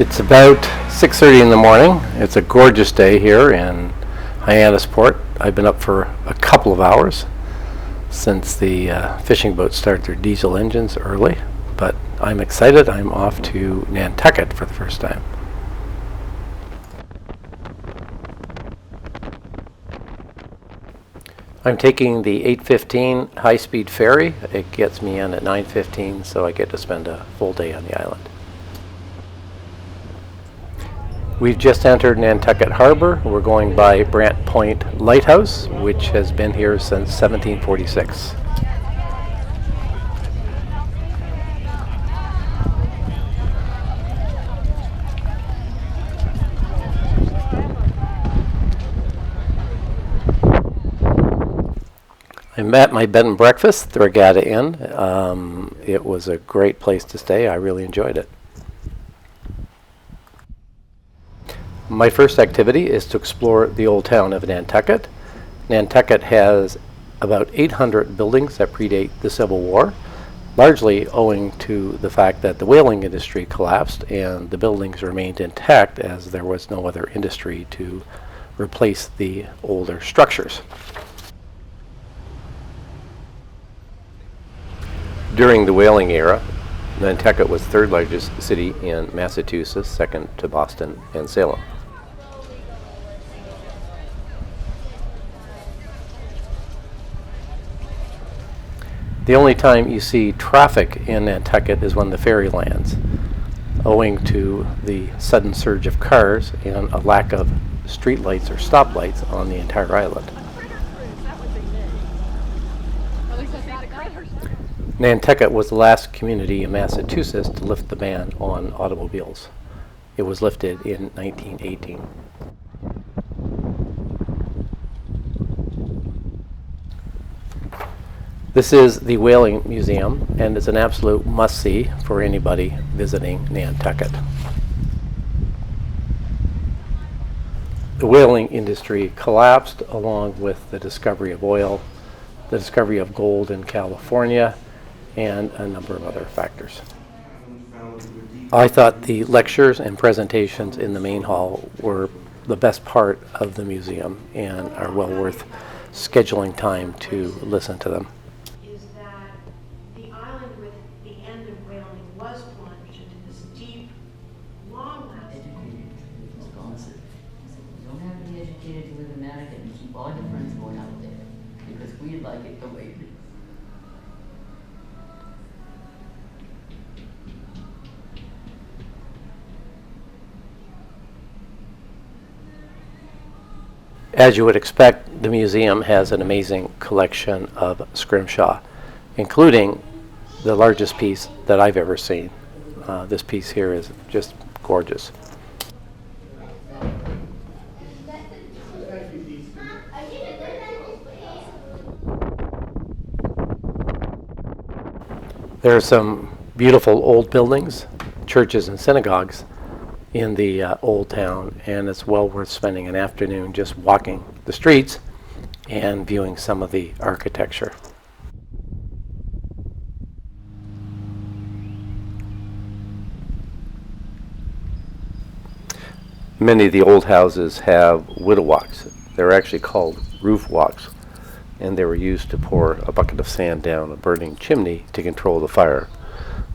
It's about 6:30 in the morning. It's a gorgeous day here in Hyannisport. I've been up for a couple of hours since the fishing boats start their diesel engines early, but I'm excited. I'm off to Nantucket for the first time. I'm taking the 8:15 high-speed ferry. It gets me in at 9:15, so I get to spend a full day on the island. We've just entered Nantucket Harbor. We're going by Brant Point Lighthouse, which has been here since 1746. I'm at my bed and breakfast, the Regatta Inn. It was a great place to stay. I really enjoyed it. My first activity is to explore the old town of Nantucket. Nantucket has about 800 buildings that predate the Civil War, largely owing to the fact that the whaling industry collapsed and the buildings remained intact as there was no other industry to replace the older structures. During the whaling era, Nantucket was the third largest city in Massachusetts, second to Boston and Salem. The only time you see traffic in Nantucket is when the ferry lands, owing to the sudden surge of cars and a lack of street lights or stoplights on the entire island. Nantucket was the last community in Massachusetts to lift the ban on automobiles. It was lifted in 1918. This is the Whaling Museum, and it's an absolute must-see for anybody visiting Nantucket. The whaling industry collapsed along with the discovery of oil, the discovery of gold in California, and a number of other factors. I thought the lectures and presentations in the main hall were the best part of the museum and are well worth scheduling time to listen to them. Is that the island with the end of whaling was plunged into this deep, long-lasting. You don't have to be educated to live in Nantucket and keep all your friends going out there because we like it the way it is. As you would expect, the museum has an amazing collection of scrimshaw, including the largest piece that I've ever seen. This piece here is just gorgeous. There are some beautiful old buildings, churches and synagogues in the old town, and it's well worth spending an afternoon just walking the streets and viewing some of the architecture. Many of the old houses have widow walks. They're actually called roof walks, and they were used to pour a bucket of sand down a burning chimney to control the fire.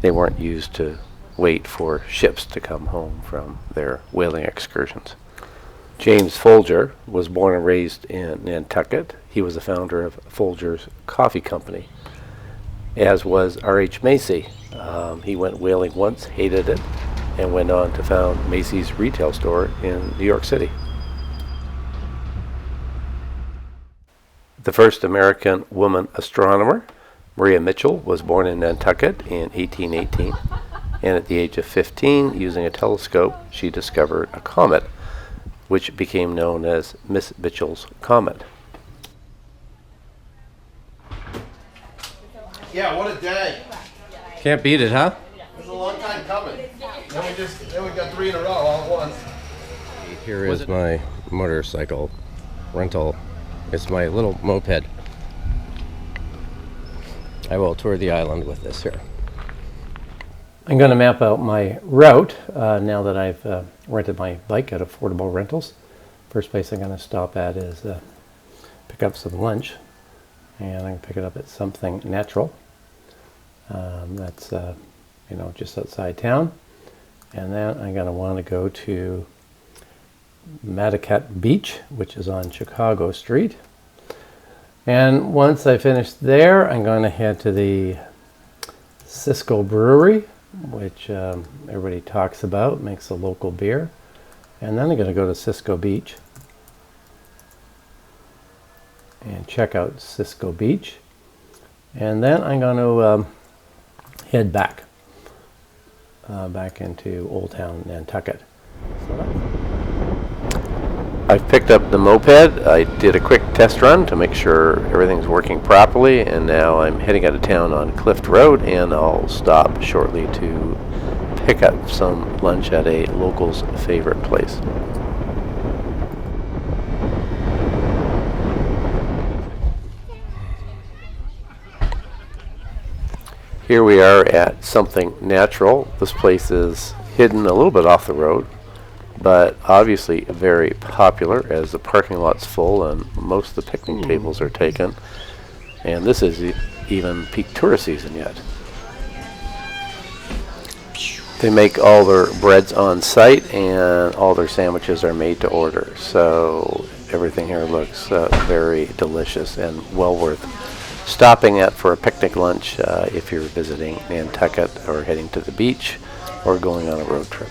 They weren't used to wait for ships to come home from their whaling excursions. James Folger was born and raised in Nantucket. He was the founder of Folger's Coffee Company, as was R.H. Macy. He went whaling once, hated it, and went on to found Macy's retail store in New York City. The first American woman astronomer, Maria Mitchell, was born in Nantucket in 1818. And at the age of 15, using a telescope, she discovered a comet, which became known as Miss Mitchell's Comet. Yeah, what a day. Can't beat it, huh? It was a long time coming. Then we got 3 in a row all at once. Here is my motorcycle rental. It's my little moped. I will tour the island with this here. I'm going to map out my route now that I've rented my bike at Affordable Rentals. First place I'm going to stop at is pick up some lunch, and I'm going to pick it up at Something Natural. That's just outside town. And then I'm going to want to go to Nantucket Beach, which is on Chicago Street. And once I finish there, I'm going to head to the Cisco Brewery, which everybody talks about, makes a local beer. And then I'm going to go to Cisco Beach and check out Cisco Beach. And then I'm going to head back into Old Town Nantucket. I've picked up the moped. I did a quick test run to make sure everything's working properly, and now I'm heading out of town on Clift Road, and I'll stop shortly to pick up some lunch at a local's favorite place. Here we are at Something Natural. This place is hidden a little bit off the road, but obviously very popular as the parking lot's full and most of the picnic tables are taken. And this is even peak tourist season yet. They make all their breads on site and all their sandwiches are made to order. So everything here looks very delicious and well worth stopping at for a picnic lunch if you're visiting Nantucket or heading to the beach or going on a road trip.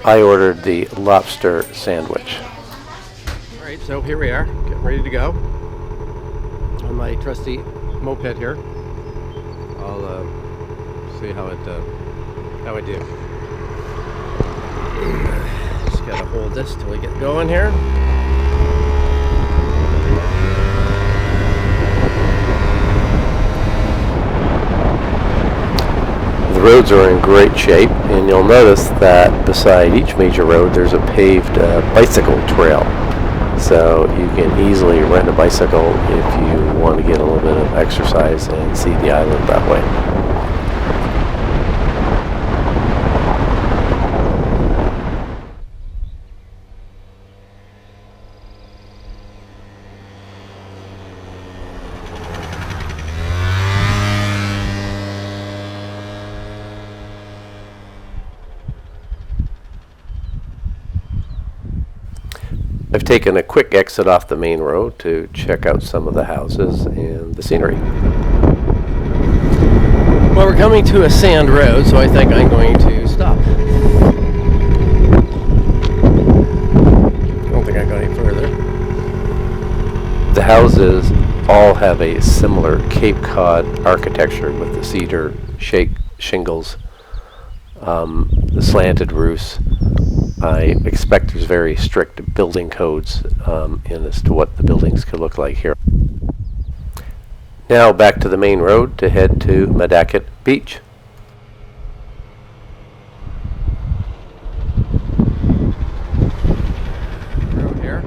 I ordered the lobster sandwich. All right, so here we are, getting ready to go on my trusty moped here. I'll see how I do. Just gotta hold this till we get going here. The roads are in great shape, and you'll notice that beside each major road there's a paved bicycle trail. So you can easily rent a bicycle if you want to get a little bit of exercise and see the island that way. I've taken a quick exit off the main road to check out some of the houses and the scenery. Well, we're coming to a sand road, so I think I'm going to stop. I don't think I go any further. The houses all have a similar Cape Cod architecture with the cedar shingles, the slanted roofs. I expect there's very strict building codes in as to what the buildings could look like here. Now back to the main road to head to Nantucket Beach. Road here.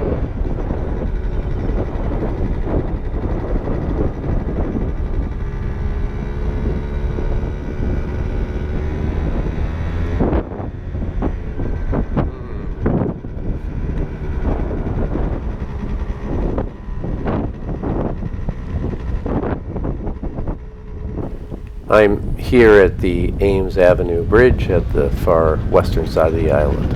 I'm here at the Ames Avenue Bridge at the far western side of the island.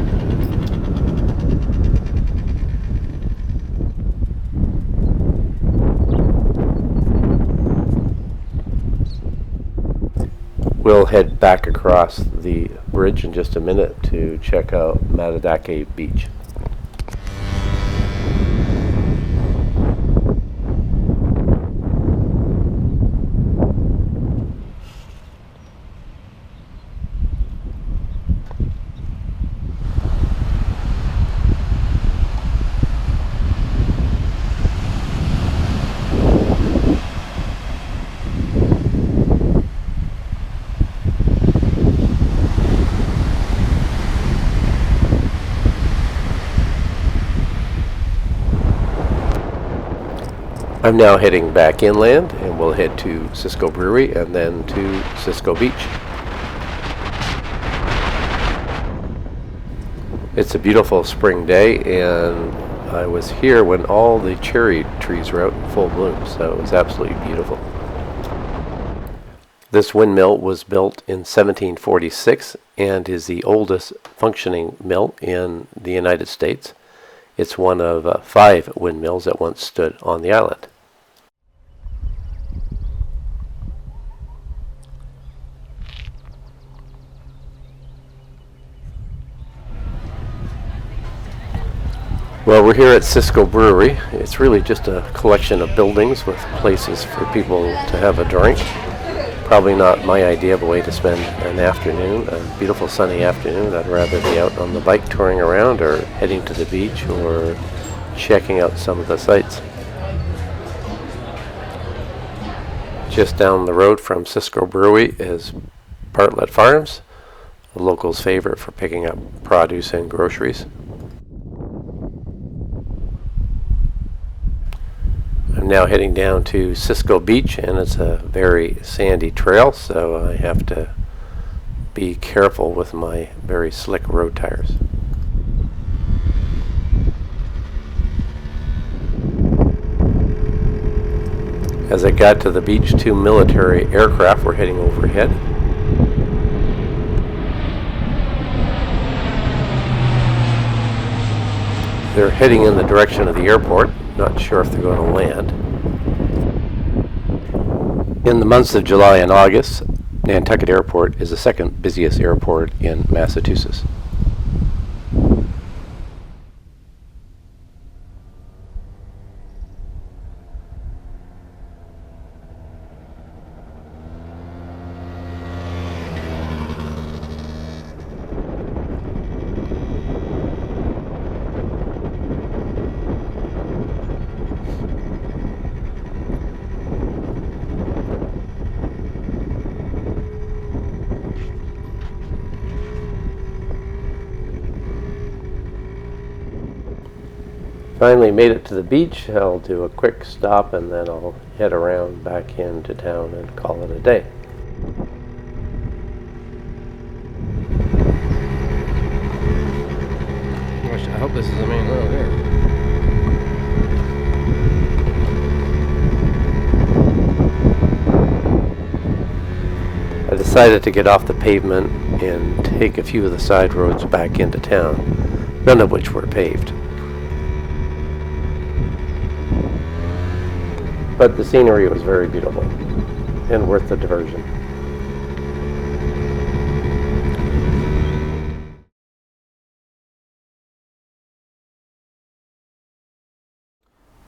We'll head back across the bridge in just a minute to check out Nantucket Beach. I'm now heading back inland, and we'll head to Cisco Brewery and then to Cisco Beach. It's a beautiful spring day, and I was here when all the cherry trees were out in full bloom, so it was absolutely beautiful. This windmill was built in 1746 and is the oldest functioning mill in the United States. It's one of 5 windmills that once stood on the island. Well, we're here at Cisco Brewery. It's really just a collection of buildings with places for people to have a drink. Probably not my idea of a way to spend an afternoon, a beautiful sunny afternoon. I'd rather be out on the bike touring around or heading to the beach or checking out some of the sights. Just down the road from Cisco Brewery is Bartlett Farms, the locals' favorite for picking up produce and groceries. I'm now heading down to Cisco Beach, and it's a very sandy trail, so I have to be careful with my very slick road tires. As I got to the beach, 2 military aircraft were heading overhead. They're heading in the direction of the airport. Not sure if they're going to land. In the months of July and August, Nantucket Airport is the second busiest airport in Massachusetts. Finally made it to the beach. I'll do a quick stop and then I'll head around back into town and call it a day. I hope this is the main road here. I decided to get off the pavement and take a few of the side roads back into town, none of which were paved. But the scenery was very beautiful and worth the diversion.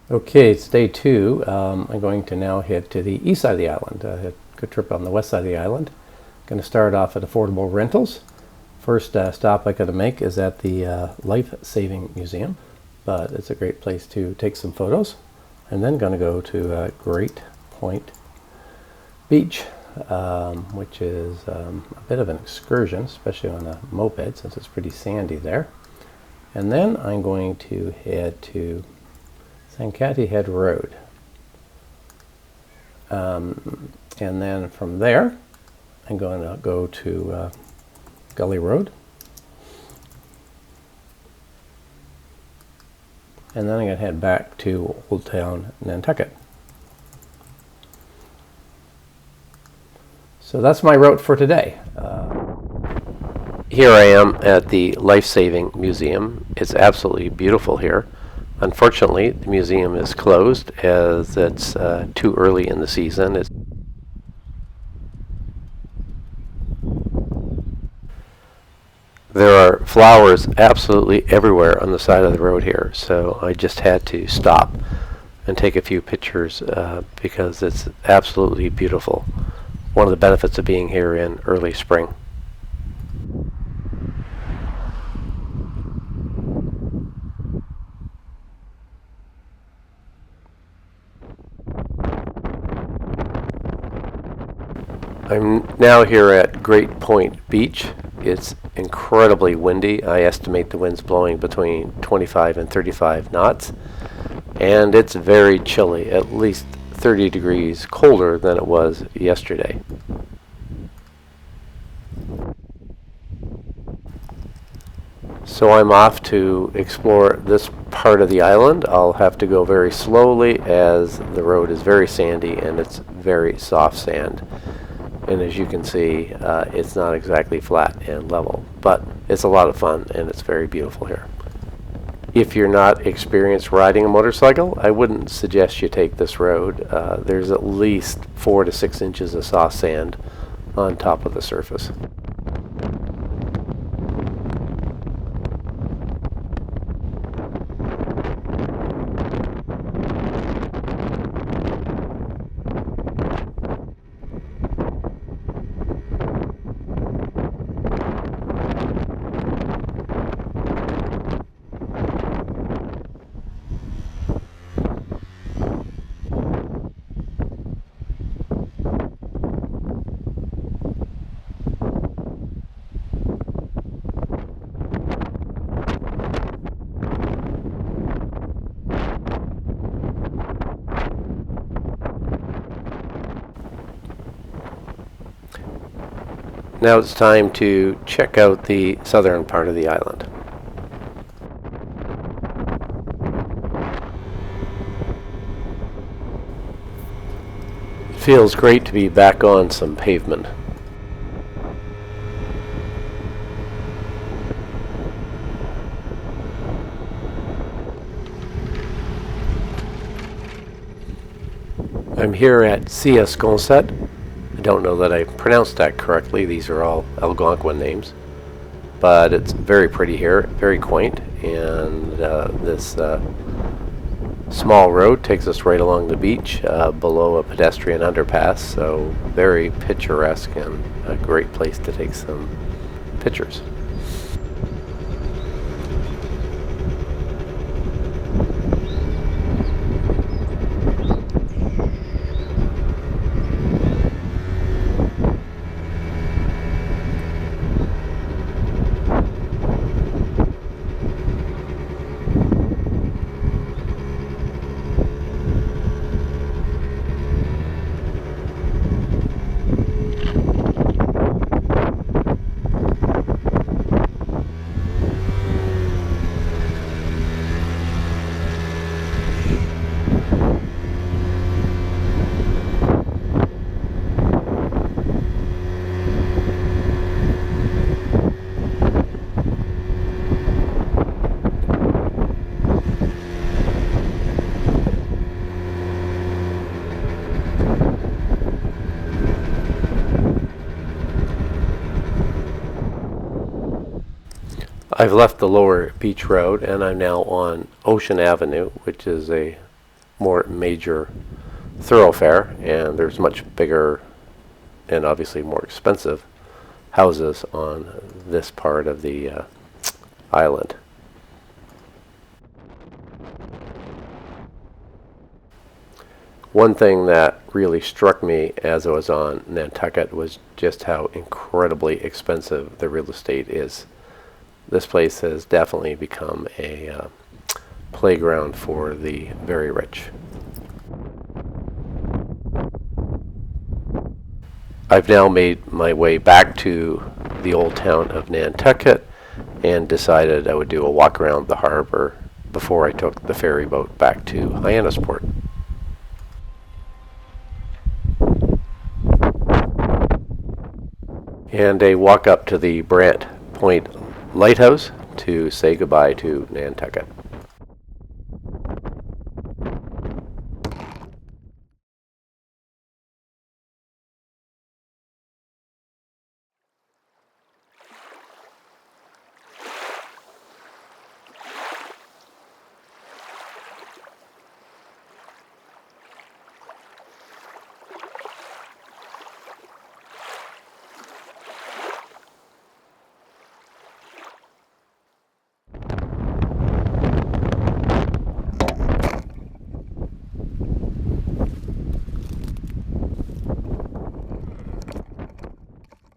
Okay, it's day 2. I'm going to now head to the east side of the island. I had a good trip on the west side of the island. Going to start off at affordable rentals. First stop I got to make is at the Life Saving Museum, but it's a great place to take some photos. I'm then going to go to Great Point Beach, which is a bit of an excursion, especially on a moped since it's pretty sandy there. And then I'm going to head to Sankaty Head Road. And then from there, I'm going to go to Gully Road. And then I'm going to head back to Old Town Nantucket. So that's my route for today. Here I am at the Life Saving Museum. It's absolutely beautiful here. Unfortunately, the museum is closed as it's too early in the season. There are flowers absolutely everywhere on the side of the road here, so I just had to stop and take a few pictures because it's absolutely beautiful. One of the benefits of being here in early spring. I'm now here at Great Point Beach. It's incredibly windy. I estimate the wind's blowing between 25 and 35 knots. and it's very chilly, at least 30 degrees colder than it was yesterday. So I'm off to explore this part of the island. I'll have to go very slowly as the road is very sandy and it's very soft sand. And as you can see, it's not exactly flat and level, but it's a lot of fun and it's very beautiful here. If you're not experienced riding a motorcycle, I wouldn't suggest you take this road. There's at least 4 to 6 inches of soft sand on top of the surface. Now it's time to check out the southern part of the island. It feels great to be back on some pavement. I'm here at C.S. Gonset. I don't know that I pronounced that correctly. These are all Algonquin names. But it's very pretty here, very quaint, and this small road takes us right along the beach below a pedestrian underpass, so very picturesque and a great place to take some pictures. I've left the lower beach road and I'm now on Ocean Avenue, which is a more major thoroughfare, and there's much bigger and obviously more expensive houses on this part of the island. One thing that really struck me as I was on Nantucket was just how incredibly expensive the real estate is. This place has definitely become a playground for the very rich. I've now made my way back to the old town of Nantucket and decided I would do a walk around the harbor before I took the ferry boat back to Hyannisport. And a walk up to the Brant Point Lighthouse to say goodbye to Nantucket.